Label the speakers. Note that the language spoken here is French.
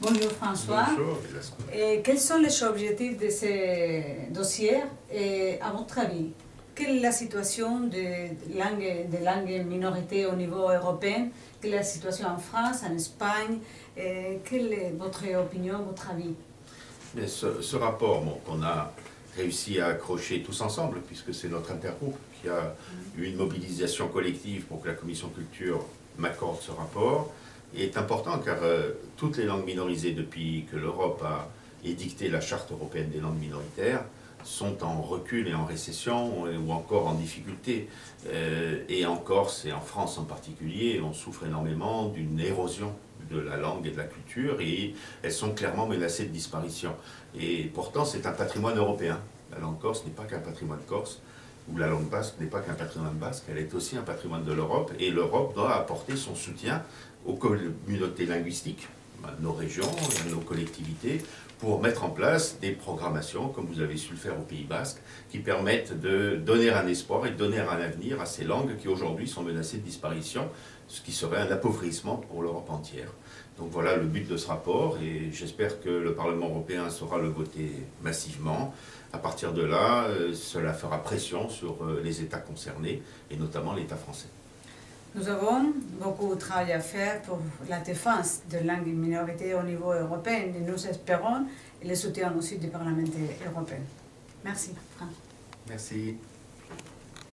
Speaker 1: Bonjour François.
Speaker 2: Bonjour.
Speaker 1: Et quels sont les objectifs de ce dossier et à votre avis, quelle est la situation des langues minorités au niveau européen? Quelle est la situation en France, en Espagne? Quelle est votre opinion, votre avis?
Speaker 2: Mais ce rapport qu'on a réussi à accrocher tous ensemble, puisque c'est notre intergroupe qui a eu une mobilisation collective pour que la Commission Culture m'accorde ce rapport, est important car toutes les langues minorisées, depuis que l'Europe a édicté la Charte européenne des langues minoritaires, sont en recul et en récession ou encore en difficulté. Et en Corse et en France en particulier, on souffre énormément d'une érosion de la langue et de la culture et elles sont clairement menacées de disparition. Et pourtant, c'est un patrimoine européen. La langue corse n'est pas qu'un patrimoine corse, ou la langue basque n'est pas qu'un patrimoine basque, elle est aussi un patrimoine de l'Europe et l'Europe doit apporter son soutien aux communautés linguistiques, à nos régions, à nos collectivités, pour mettre en place des programmations, comme vous avez su le faire au Pays Basque, qui permettent de donner un espoir et de donner un avenir à ces langues qui aujourd'hui sont menacées de disparition, ce qui serait un appauvrissement pour l'Europe entière. Donc voilà le but de ce rapport et j'espère que le Parlement européen saura le voter massivement. À partir de là, cela fera pression sur les États concernés et notamment l'État français.
Speaker 1: Nous avons beaucoup de travail à faire pour la défense de langues minorités au niveau européen et nous espérons le soutien aussi du Parlement européen. Merci, Franck.
Speaker 2: Merci.